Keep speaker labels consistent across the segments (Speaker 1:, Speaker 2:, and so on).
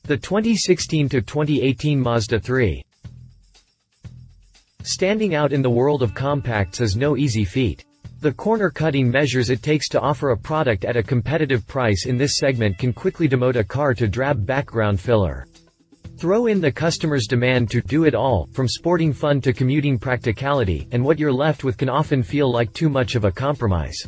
Speaker 1: The 2016 to 2018 Mazda 3. Standing out in the world of compacts is no easy feat. The corner-cutting measures it takes to offer a product at a competitive price in this segment can quickly demote a car to drab background filler. Throw in the customer's demand to do it all, from sporting fun to commuting practicality, and what you're left with can often feel like too much of a compromise.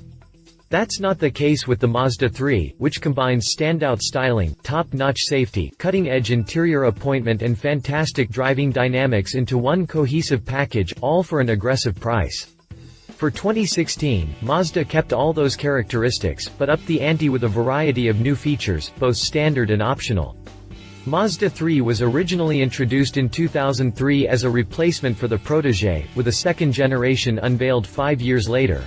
Speaker 1: That's not the case with the Mazda 3, which combines standout styling, top-notch safety, cutting-edge interior appointment and fantastic driving dynamics into one cohesive package, all for an aggressive price. For 2016, Mazda kept all those characteristics, but upped the ante with a variety of new features, both standard and optional. Mazda 3 was originally introduced in 2003 as a replacement for the Protégé, with a second generation unveiled 5 years later.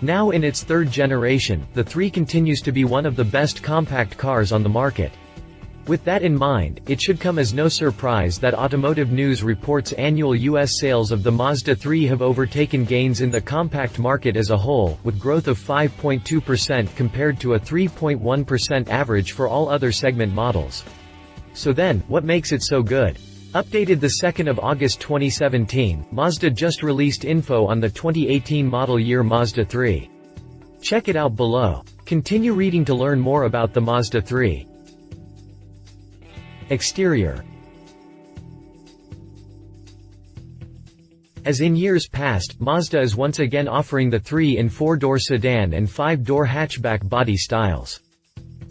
Speaker 1: Now in its third generation, the 3 continues to be one of the best compact cars on the market. With that in mind, it should come as no surprise that Automotive News reports annual U.S. sales of the Mazda 3 have overtaken gains in the compact market as a whole, with growth of 5.2% compared to a 3.1% average for all other segment models. So then, what makes it so good? Updated the 2nd of August 2017, Mazda just released info on the 2018 model year Mazda 3. Check it out below. Continue reading to learn more about the Mazda 3. Exterior. As in years past, Mazda is once again offering the 3 in 4-door sedan and 5-door hatchback body styles.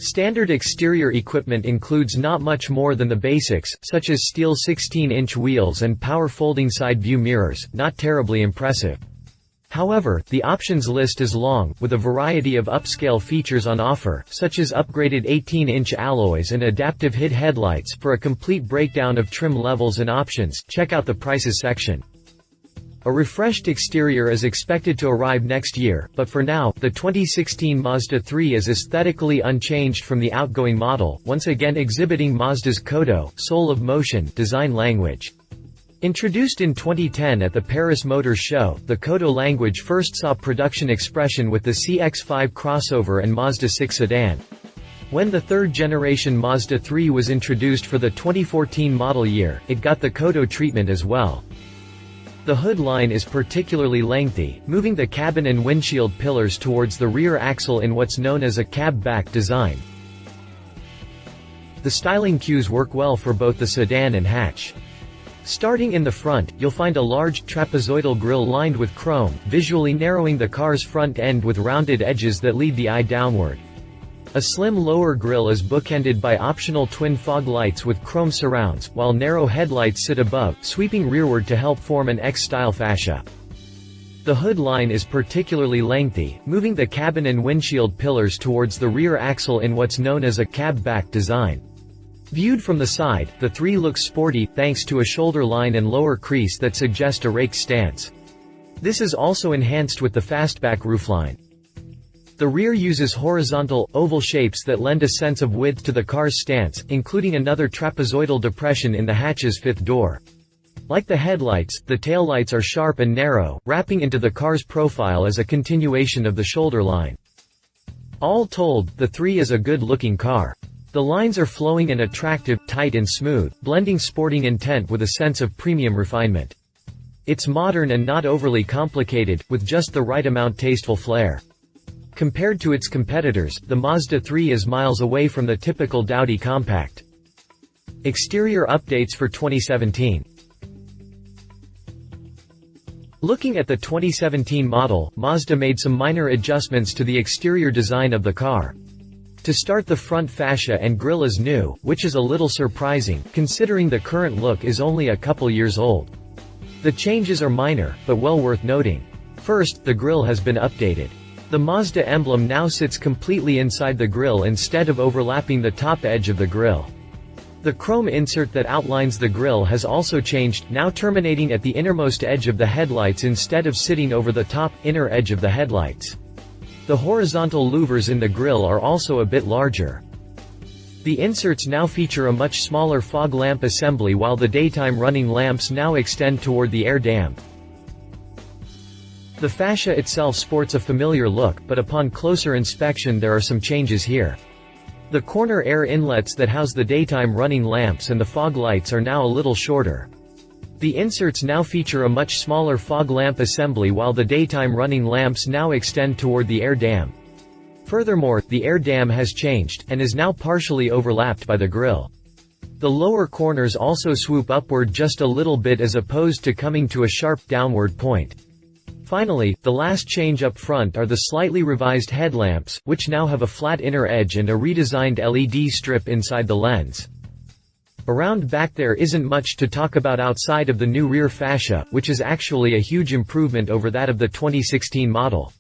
Speaker 1: Standard exterior equipment includes not much more than the basics, such as steel 16-inch wheels and power folding side view mirrors, not terribly impressive. However, the options list is long, with a variety of upscale features on offer, such as upgraded 18-inch alloys and adaptive HID headlights. For a complete breakdown of trim levels and options, check out the prices section. A refreshed exterior is expected to arrive next year, but for now, the 2016 Mazda 3 is aesthetically unchanged from the outgoing model, once again exhibiting Mazda's Kodo, soul of motion, design language. Introduced in 2010 at the Paris Motor Show, the Kodo language first saw production expression with the CX-5 crossover and Mazda 6 sedan. When the third-generation Mazda 3 was introduced for the 2014 model year, it got the Kodo treatment as well. The hood line is particularly lengthy, moving the cabin and windshield pillars towards the rear axle in what's known as a cab-back design. The styling cues work well for both the sedan and hatch. Starting in the front, you'll find a large, trapezoidal grille lined with chrome, visually narrowing the car's front end with rounded edges that lead the eye downward. A slim lower grille is bookended by optional twin fog lights with chrome surrounds, while narrow headlights sit above, sweeping rearward to help form an X-style fascia. The hood line is particularly lengthy, moving the cabin and windshield pillars towards the rear axle in what's known as a cab-back design. Viewed from the side, the 3 looks sporty, thanks to a shoulder line and lower crease that suggest a rake stance. This is also enhanced with the fastback roofline. The rear uses horizontal, oval shapes that lend a sense of width to the car's stance, including another trapezoidal depression in the hatch's 5th door. Like the headlights, the taillights are sharp and narrow, wrapping into the car's profile as a continuation of the shoulder line. All told, the 3 is a good-looking car. The lines are flowing and attractive, tight and smooth, blending sporting intent with a sense of premium refinement. It's modern and not overly complicated, with just the right amount tasteful flair. Compared to its competitors, the Mazda 3 is miles away from the typical dowdy compact. Exterior updates for 2017. Looking at the 2017 model, Mazda made some minor adjustments to the exterior design of the car. To start, the front fascia and grille is new, which is a little surprising, considering the current look is only a couple years old. The changes are minor, but well worth noting. First, the grille has been updated. The Mazda emblem now sits completely inside the grille instead of overlapping the top edge of the grille. The chrome insert that outlines the grille has also changed, now terminating at the innermost edge of the headlights instead of sitting over the top, inner edge of the headlights. The horizontal louvers in the grille are also a bit larger. The inserts now feature a much smaller fog lamp assembly, while the daytime running lamps now extend toward the air dam. The fascia itself sports a familiar look, but upon closer inspection there are some changes here. The corner air inlets that house the daytime running lamps and the fog lights are now a little shorter. The inserts now feature a much smaller fog lamp assembly while the daytime running lamps now extend toward the air dam. Furthermore, the air dam has changed, and is now partially overlapped by the grille. The lower corners also swoop upward just a little bit as opposed to coming to a sharp downward point. Finally, the last change up front are the slightly revised headlamps, which now have a flat inner edge and a redesigned LED strip inside the lens. Around back there isn't much to talk about outside of the new rear fascia, which is actually a huge improvement over that of the 2016 model.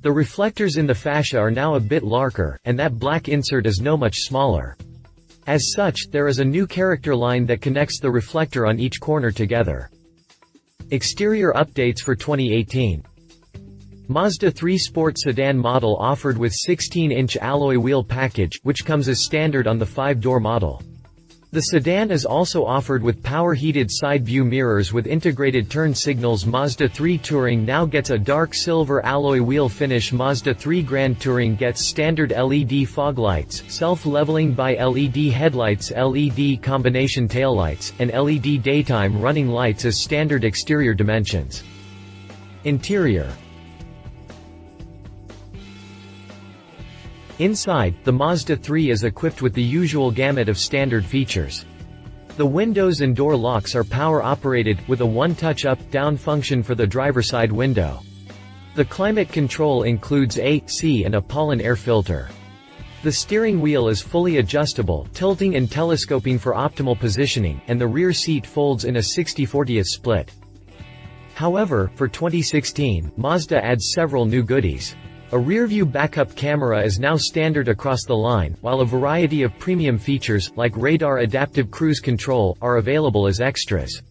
Speaker 1: The reflectors in the fascia are now a bit larger, and that black insert is much smaller. As such, there is a new character line that connects the reflector on each corner together. Exterior updates for 2018. Mazda 3 Sport Sedan model offered with 16-inch alloy wheel package, which comes as standard on the 5-door model. The sedan is also offered with power-heated side-view mirrors with integrated turn signals. Mazda 3 Touring now gets a dark silver alloy wheel finish. Mazda 3 Grand Touring gets standard LED fog lights, self-leveling bi-LED headlights, LED combination taillights, and LED daytime running lights as standard exterior dimensions. Interior. Inside, the Mazda 3 is equipped with the usual gamut of standard features. The windows and door locks are power-operated, with a one-touch up-down function for the driver's side window. The climate control includes AC and a pollen air filter. The steering wheel is fully adjustable, tilting and telescoping for optimal positioning, and the rear seat folds in a 60/40 split. However, for 2016, Mazda adds several new goodies. A rear-view backup camera is now standard across the line, while a variety of premium features, like radar adaptive cruise control, are available as extras.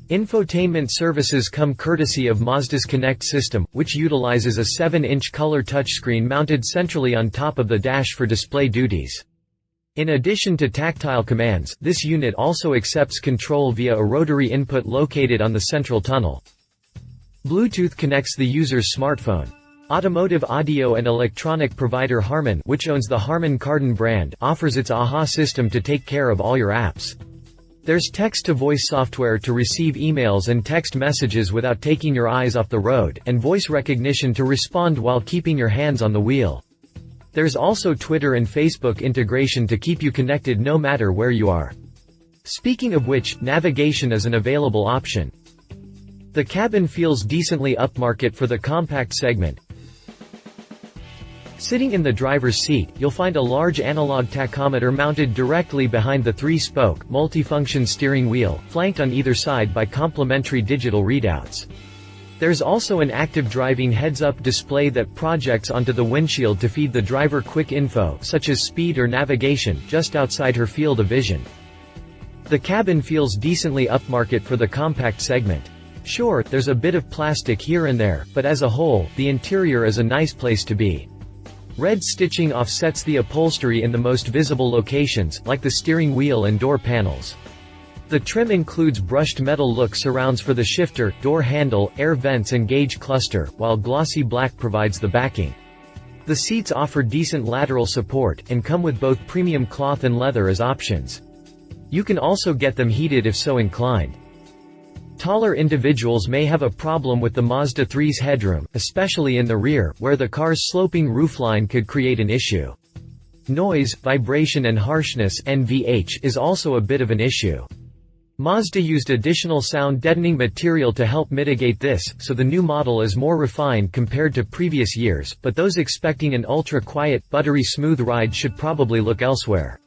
Speaker 1: Infotainment services come courtesy of Mazda's Connect system, which utilizes a 7-inch color touchscreen mounted centrally on top of the dash for display duties. In addition to tactile commands, this unit also accepts control via a rotary input located on the central tunnel. Bluetooth connects the user's smartphone. Automotive audio and electronic provider Harman, which owns the Harman Kardon brand, offers its AHA system to take care of all your apps. There's text-to-voice software to receive emails and text messages without taking your eyes off the road, and voice recognition to respond while keeping your hands on the wheel. There's also Twitter and Facebook integration to keep you connected no matter where you are. Speaking of which, navigation is an available option. The cabin feels decently upmarket for the compact segment. Sitting in the driver's seat, you'll find a large analog tachometer mounted directly behind the 3-spoke, multifunction steering wheel, flanked on either side by complementary digital readouts. There's also an active driving heads-up display that projects onto the windshield to feed the driver quick info, such as speed or navigation, just outside her field of vision. The cabin feels decently upmarket for the compact segment. Sure, there's a bit of plastic here and there, but as a whole, the interior is a nice place to be. Red stitching offsets the upholstery in the most visible locations, like the steering wheel and door panels. The trim includes brushed metal look surrounds for the shifter, door handle, air vents and gauge cluster, while glossy black provides the backing. The seats offer decent lateral support, and come with both premium cloth and leather as options. You can also get them heated if so inclined. Taller individuals may have a problem with the Mazda 3's headroom, especially in the rear, where the car's sloping roofline could create an issue. Noise, vibration and harshness (NVH) is also a bit of an issue. Mazda used additional sound deadening material to help mitigate this, so the new model is more refined compared to previous years, but those expecting an ultra-quiet, buttery smooth ride should probably look elsewhere.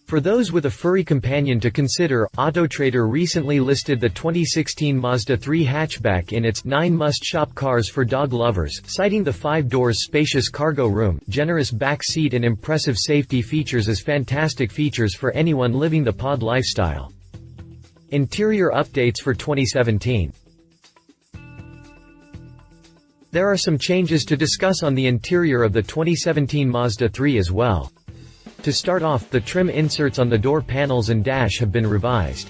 Speaker 1: For those with a furry companion to consider, AutoTrader recently listed the 2016 Mazda 3 hatchback in its 9 must-shop cars for dog lovers, citing the 5 doors spacious cargo room, generous back seat and impressive safety features as fantastic features for anyone living the pod lifestyle. Interior updates for 2017. There are some changes to discuss on the interior of the 2017 Mazda 3 as well. To start off, the trim inserts on the door panels and dash have been revised.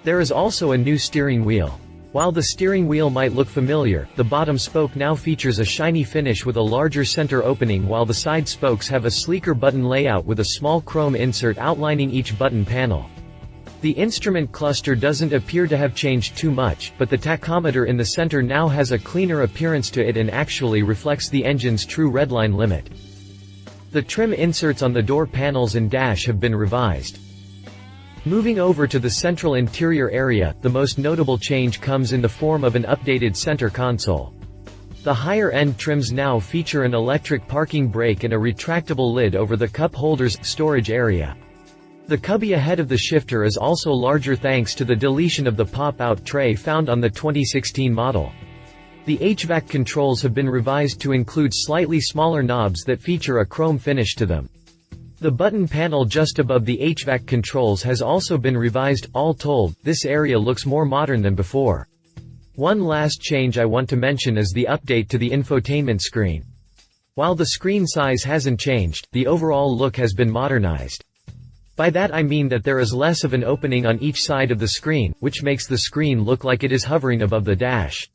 Speaker 1: There is also a new steering wheel. While the steering wheel might look familiar, the bottom spoke now features a shiny finish with a larger center opening, while the side spokes have a sleeker button layout with a small chrome insert outlining each button panel. The instrument cluster doesn't appear to have changed too much, but the tachometer in the center now has a cleaner appearance to it and actually reflects the engine's true redline limit. The trim inserts on the door panels and dash have been revised. Moving over to the central interior area, the most notable change comes in the form of an updated center console. The higher-end trims now feature an electric parking brake and a retractable lid over the cup holder's storage area. The cubby ahead of the shifter is also larger thanks to the deletion of the pop-out tray found on the 2016 model. The HVAC controls have been revised to include slightly smaller knobs that feature a chrome finish to them. The button panel just above the HVAC controls has also been revised. All told, this area looks more modern than before. One last change I want to mention is the update to the infotainment screen. While the screen size hasn't changed, the overall look has been modernized. By that I mean that there is less of an opening on each side of the screen, which makes the screen look like it is hovering above the dash.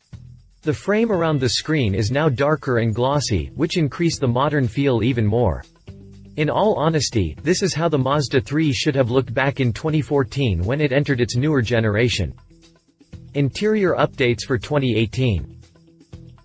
Speaker 1: The frame around the screen is now darker and glossy, which increase the modern feel even more. In all honesty, this is how the Mazda 3 should have looked back in 2014 when it entered its newer generation. Interior updates for 2018.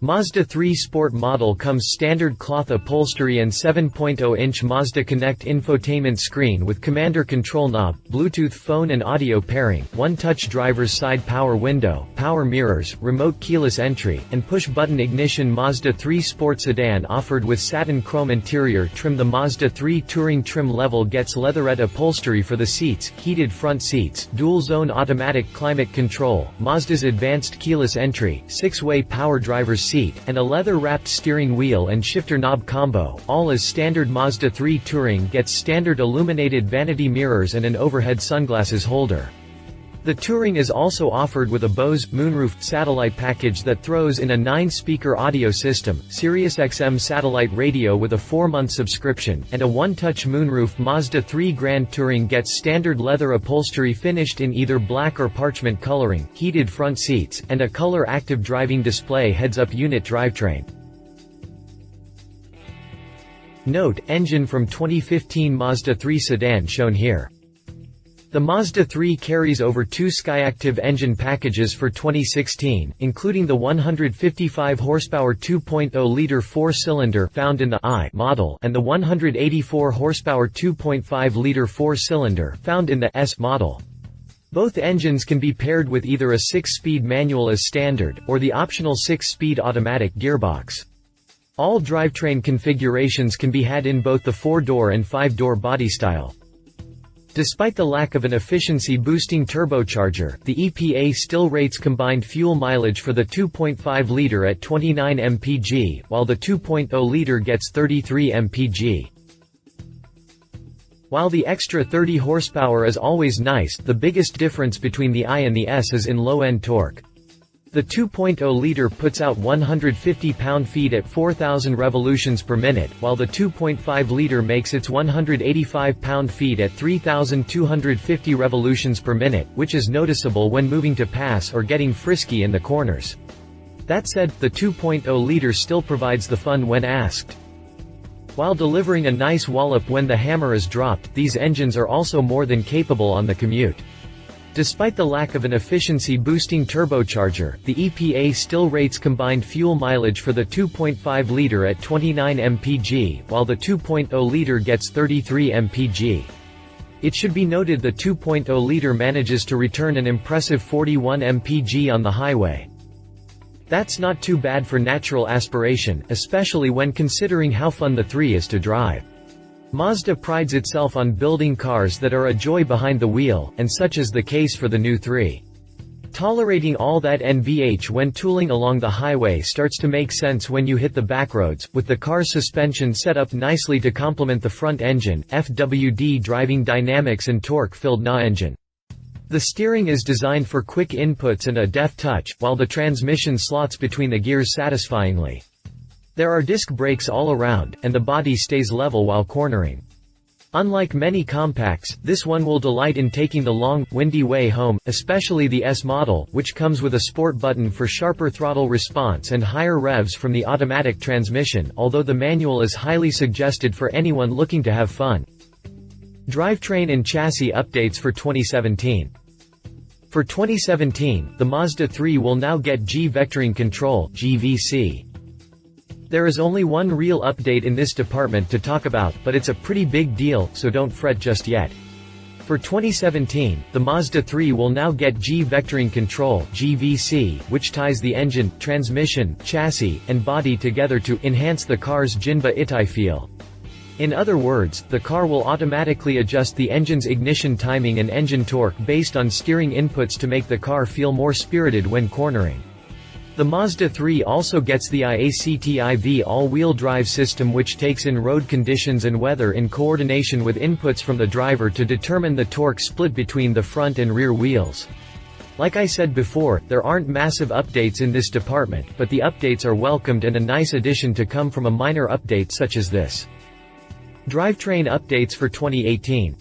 Speaker 1: Mazda 3 Sport model comes standard cloth upholstery and 7.0-inch Mazda Connect infotainment screen with commander control knob, Bluetooth phone and audio pairing, one-touch driver's side power window, power mirrors, remote keyless entry, and push-button ignition. Mazda 3 Sport sedan offered with satin chrome interior trim. The Mazda 3 Touring trim level gets leatherette upholstery for the seats, heated front seats, dual-zone automatic climate control, Mazda's advanced keyless entry, 6-way power driver's seat, and a leather-wrapped steering wheel and shifter knob combo, all as standard. Mazda 3 Touring gets standard illuminated vanity mirrors and an overhead sunglasses holder. The Touring is also offered with a Bose moonroof satellite package that throws in a 9-speaker audio system, SiriusXM satellite radio with a 4-month subscription, and a one-touch moonroof. Mazda 3 Grand Touring gets standard leather upholstery finished in either black or parchment coloring, heated front seats, and a color active driving display heads-up unit drivetrain. Note: engine from 2015 Mazda 3 sedan shown here. The Mazda 3 carries over 2 Skyactiv engine packages for 2016, including the 155 horsepower 2.0-liter 4-cylinder found in the I model and the 184 horsepower 2.5-liter 4-cylinder found in the S model. Both engines can be paired with either a 6-speed manual as standard, or the optional 6-speed automatic gearbox. All drivetrain configurations can be had in both the 4-door and 5-door body style. Despite the lack of an efficiency-boosting turbocharger, the EPA still rates combined fuel mileage for the 2.5-liter at 29 mpg, while the 2.0-liter gets 33 mpg. While the extra 30 horsepower is always nice, the biggest difference between the I and the S is in low-end torque. The 2.0-liter puts out 150 pound-feet at 4,000 revolutions per minute, while the 2.5-liter makes its 185 pound-feet at 3,250 revolutions per minute, which is noticeable when moving to pass or getting frisky in the corners. That said, the 2.0-liter still provides the fun when asked. While delivering a nice wallop when the hammer is dropped, these engines are also more than capable on the commute. Despite the lack of an efficiency-boosting turbocharger, the EPA still rates combined fuel mileage for the 2.5-liter at 29 mpg, while the 2.0-liter gets 33 mpg. It should be noted the 2.0-liter manages to return an impressive 41 mpg on the highway. That's not too bad for natural aspiration, especially when considering how fun the 3 is to drive. Mazda prides itself on building cars that are a joy behind the wheel, and such is the case for the new 3. Tolerating all that NVH when tooling along the highway starts to make sense when you hit the backroads, with the car's suspension set up nicely to complement the front engine, FWD driving dynamics and torque-filled NA engine. The steering is designed for quick inputs and a deft touch, while the transmission slots between the gears satisfyingly. There are disc brakes all around, and the body stays level while cornering. Unlike many compacts, this one will delight in taking the long, windy way home, especially the S model, which comes with a sport button for sharper throttle response and higher revs from the automatic transmission, although the manual is highly suggested for anyone looking to have fun. Drivetrain and chassis updates for 2017. For 2017, the Mazda 3 will now get G-vectoring control (GVC). There is only one real update in this department to talk about, but it's a pretty big deal, so don't fret just yet. For 2017, the Mazda 3 will now get G-vectoring control (GVC), which ties the engine, transmission, chassis, and body together to enhance the car's Jinba Itai feel. In other words, the car will automatically adjust the engine's ignition timing and engine torque based on steering inputs to make the car feel more spirited when cornering. The Mazda 3 also gets the IACTIV all-wheel drive system, which takes in road conditions and weather in coordination with inputs from the driver to determine the torque split between the front and rear wheels. Like I said before, there aren't massive updates in this department, but the updates are welcomed and a nice addition to come from a minor update such as this. Drivetrain updates for 2018.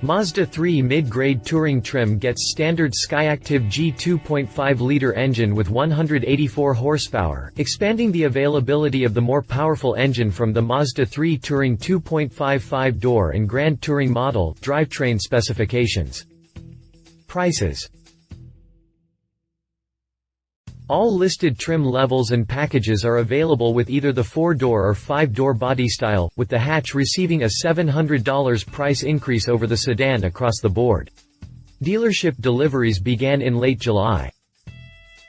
Speaker 1: Mazda 3 mid-grade touring trim gets standard Skyactiv G 2.5-liter engine with 184 horsepower, expanding the availability of the more powerful engine from the Mazda 3 Touring 2.55 door and Grand Touring model. Drivetrain specifications. Prices. All listed trim levels and packages are available with either the 4-door or 5-door body style, with the hatch receiving a $700 price increase over the sedan across the board. Dealership deliveries began in late July.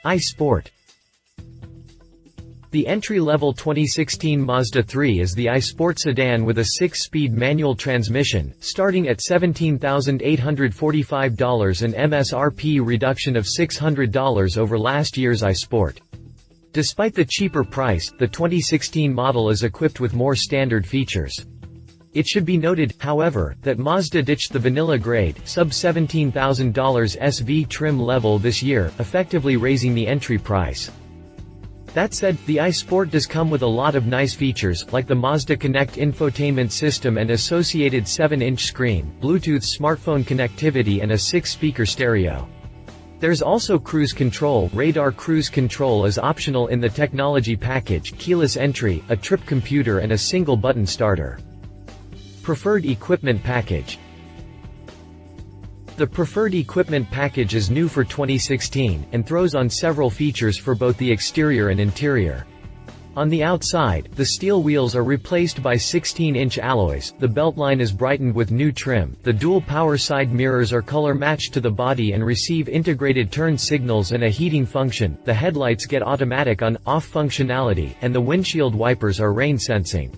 Speaker 1: iSport. The entry-level 2016 Mazda 3 is the iSport sedan with a 6-speed manual transmission, starting at $17,845 and MSRP reduction of $600 over last year's iSport. Despite the cheaper price, the 2016 model is equipped with more standard features. It should be noted, however, that Mazda ditched the vanilla-grade, sub-$17,000 SV trim level this year, effectively raising the entry price. That said, the iSport does come with a lot of nice features, like the Mazda Connect infotainment system and associated 7-inch screen, Bluetooth smartphone connectivity and a 6-speaker stereo. There's also cruise control. Radar cruise control is optional in the technology package, keyless entry, a trip computer and a single-button starter. Preferred equipment package. The preferred equipment package is new for 2016, and throws on several features for both the exterior and interior. On the outside, the steel wheels are replaced by 16-inch alloys, the beltline is brightened with new trim, the dual power side mirrors are color-matched to the body and receive integrated turn signals and a heating function, the headlights get automatic on-off functionality, and the windshield wipers are rain-sensing.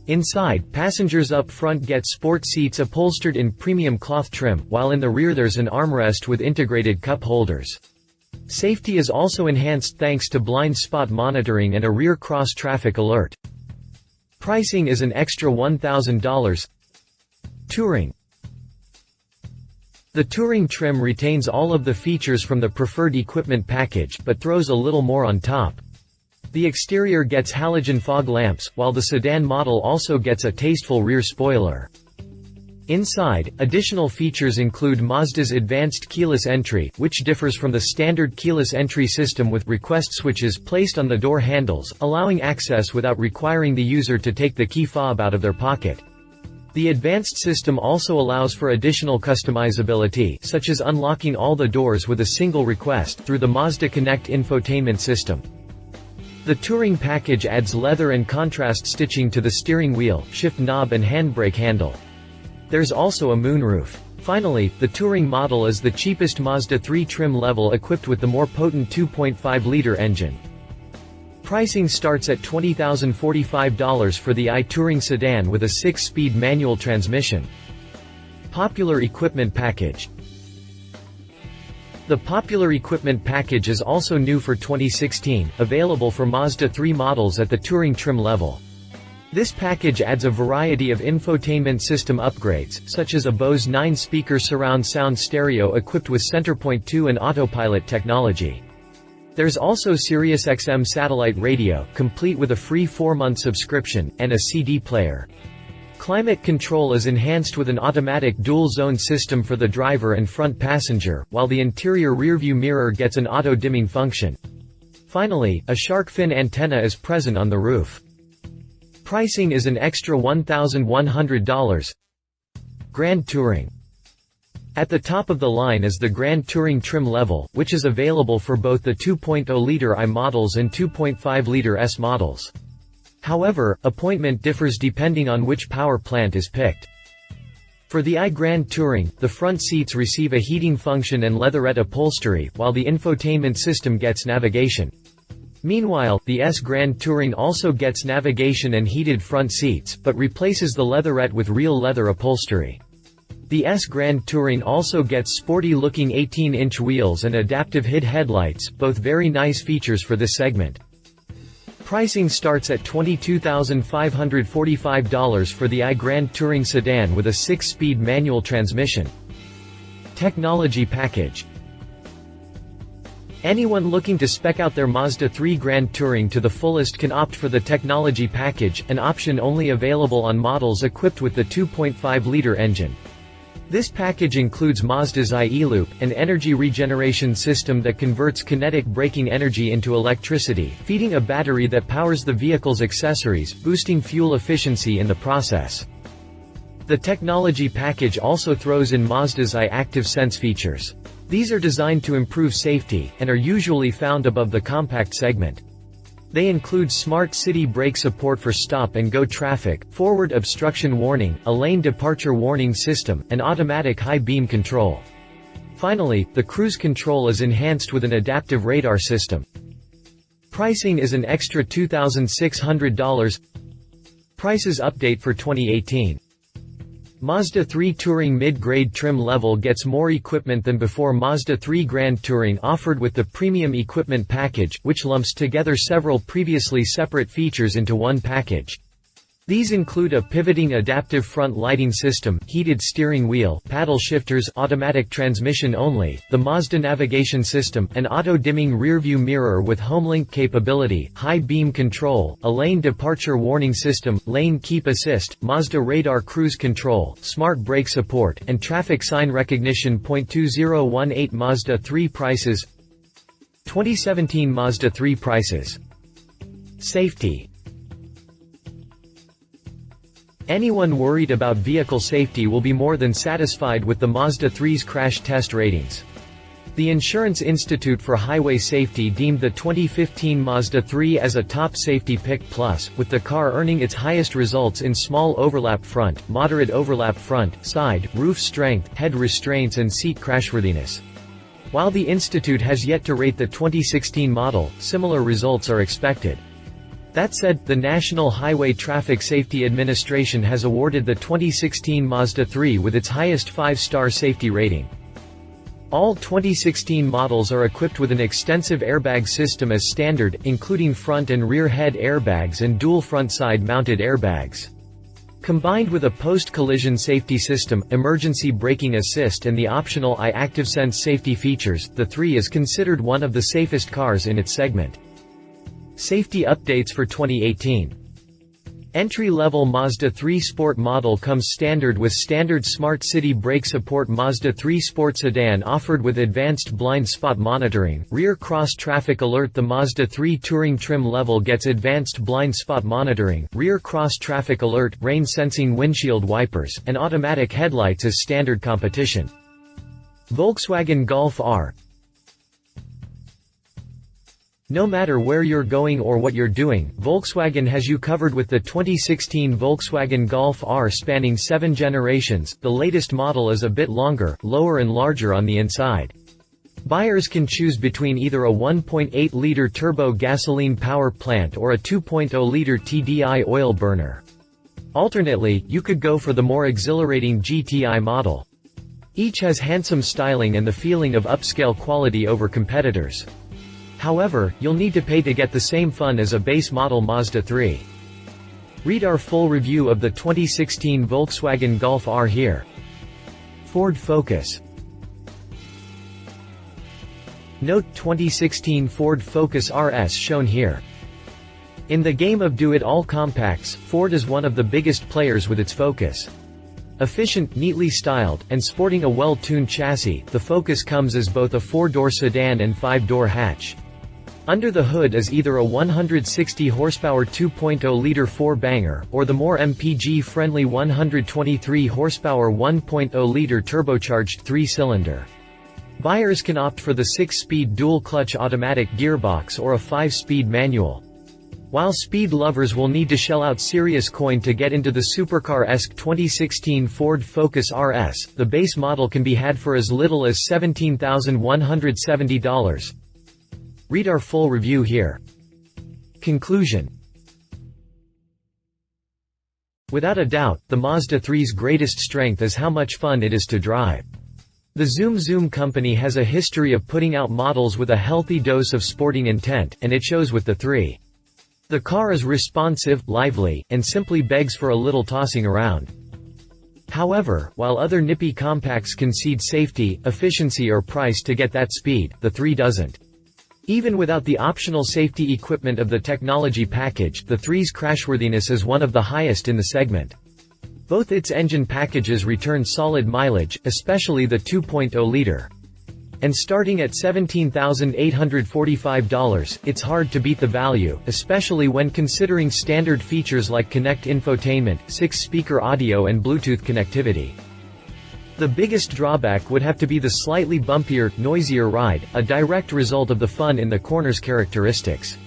Speaker 1: Inside, passengers up front get sport seats upholstered in premium cloth trim, while in the rear there's an armrest with integrated cup holders. Safety is also enhanced thanks to blind spot monitoring and a rear cross-traffic alert. Pricing is an extra $1,000. Touring. The Touring trim retains all of the features from the preferred equipment package, but throws a little more on top. The exterior gets halogen fog lamps, while the sedan model also gets a tasteful rear spoiler. Inside, additional features include Mazda's advanced keyless entry, which differs from the standard keyless entry system with request switches placed on the door handles, allowing access without requiring the user to take the key fob out of their pocket. The advanced system also allows for additional customizability, such as unlocking all the doors with a single request through the Mazda Connect infotainment system. The Touring package adds leather and contrast stitching to the steering wheel, shift knob and handbrake handle. There's also a moonroof. Finally, the Touring model is the cheapest Mazda 3 trim level equipped with the more potent 2.5-liter engine. Pricing starts at $20,045 for the iTouring sedan with a 6-speed manual transmission. Popular equipment package. The Popular Equipment package is also new for 2016, available for Mazda 3 models at the Touring trim level. This package adds a variety of infotainment system upgrades, such as a Bose 9-speaker surround sound stereo equipped with Centerpoint 2 and autopilot technology. There's also SiriusXM satellite radio, complete with a free 4-month subscription, and a CD player. climate control is enhanced with an automatic dual-zone system for the driver and front passenger, while the interior rearview mirror gets an auto-dimming function. Finally, a shark fin antenna is present on the roof. Pricing is an extra $1,100. Grand Touring. At the top of the line is the Grand Touring trim level, which is available for both the 2.0-liter I models and 2.5-liter S models. However, appointment differs depending on which power plant is picked. For the I Grand Touring, the front seats receive a heating function and leatherette upholstery, while the infotainment system gets navigation. Meanwhile, the S Grand Touring also gets navigation and heated front seats, but replaces the leatherette with real leather upholstery. The S Grand Touring also gets sporty-looking 18-inch wheels and adaptive HID headlights, both very nice features for this segment. Pricing starts at $22,545 for the I Grand Touring sedan with a 6-speed manual transmission. Technology package. Anyone looking to spec out their Mazda 3 Grand Touring to the fullest can opt for the technology package, an option only available on models equipped with the 2.5-liter engine. This package includes Mazda's e-Loop, an energy regeneration system that converts kinetic braking energy into electricity, feeding a battery that powers the vehicle's accessories, boosting fuel efficiency in the process. The technology package also throws in Mazda's Active Sense features. These are designed to improve safety, and are usually found above the compact segment. They include smart city brake support for stop-and-go traffic, forward obstruction warning, a lane departure warning system, and automatic high beam control. Finally, the cruise control is enhanced with an adaptive radar system. Pricing is an extra $2,600. Prices update for 2018. Mazda 3 Touring mid-grade trim level gets more equipment than before. Mazda 3 Grand Touring offered with the Premium Equipment Package, which lumps together several previously separate features into one package. These include a pivoting adaptive front lighting system, heated steering wheel, paddle shifters, automatic transmission only, the Mazda navigation system, an auto-dimming rearview mirror with HomeLink capability, high beam control, a lane departure warning system, lane keep assist, Mazda radar cruise control, smart brake support, and traffic sign recognition. 2018 Mazda 3 prices. 2017 Mazda 3 prices. Safety. Anyone worried about vehicle safety will be more than satisfied with the Mazda 3's crash test ratings. The Insurance Institute for Highway Safety deemed the 2015 Mazda 3 as a top safety pick plus, with the car earning its highest results in small overlap front, moderate overlap front, side, roof strength, head restraints and seat crashworthiness. While the Institute has yet to rate the 2016 model, similar results are expected. That said, the National Highway Traffic Safety Administration has awarded the 2016 Mazda 3 with its highest 5-star safety rating. All 2016 models are equipped with an extensive airbag system as standard, including front and rear head airbags and dual front side-mounted airbags. Combined with a post-collision safety system, emergency braking assist and the optional Active Sense safety features, the 3 is considered one of the safest cars in its segment. Safety updates for 2018. Entry-level Mazda 3 Sport model comes standard with standard Smart City brake support. Mazda 3 Sport sedan offered with advanced blind spot monitoring, rear cross traffic alert. The Mazda 3 Touring trim level gets advanced blind spot monitoring, rear cross traffic alert, rain sensing windshield wipers, and automatic headlights as standard competition. Volkswagen Golf R. No matter where you're going or what you're doing, Volkswagen has you covered with the 2016 Volkswagen Golf R spanning 7 generations. The latest model is a bit longer, lower and larger on the inside. Buyers can choose between either a 1.8-liter turbo gasoline power plant or a 2.0-liter TDI oil burner. Alternately, you could go for the more exhilarating GTI model. Each has handsome styling and the feeling of upscale quality over competitors. However, you'll need to pay to get the same fun as a base model Mazda 3. Read our full review of the 2016 Volkswagen Golf R here. Ford Focus. Note: 2016 Ford Focus RS shown here. In the game of do-it-all compacts, Ford is one of the biggest players with its Focus. Efficient, neatly styled, and sporting a well-tuned chassis, the Focus comes as both a 4-door sedan and 5-door hatch. Under the hood is either a 160 horsepower 2.0-liter 4-banger, or the more MPG-friendly 123 horsepower 1.0-liter turbocharged 3-cylinder. Buyers can opt for the 6-speed dual-clutch automatic gearbox or a 5-speed manual. While speed lovers will need to shell out serious coin to get into the supercar-esque 2016 Ford Focus RS, the base model can be had for as little as $17,170. Read our full review here. Conclusion. Without a doubt, the Mazda 3's greatest strength is how much fun it is to drive. The Zoom company has a history of putting out models with a healthy dose of sporting intent, and it shows with the 3. The car is responsive, lively, and simply begs for a little tossing around. However, while other nippy compacts concede safety, efficiency or price to get that speed, the 3 doesn't. Even without the optional safety equipment of the technology package, the 3's crashworthiness is one of the highest in the segment. Both its engine packages return solid mileage, especially the 2.0-liter. And starting at $17,845, it's hard to beat the value, especially when considering standard features like Connect infotainment, 6-speaker audio and Bluetooth connectivity. The biggest drawback would have to be the slightly bumpier, noisier ride, a direct result of the fun in the corners characteristics.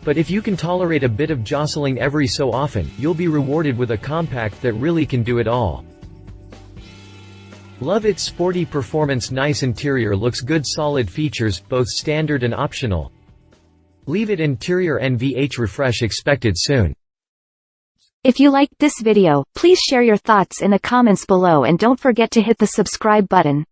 Speaker 1: But if you can tolerate a bit of jostling every so often, you'll be rewarded with a compact that really can do it all. Love its sporty performance, nice interior, looks good, solid features, both standard and optional. Leave it interior NVH refresh expected soon.
Speaker 2: If you liked this video, please share your thoughts in the comments below and don't forget to hit the subscribe button.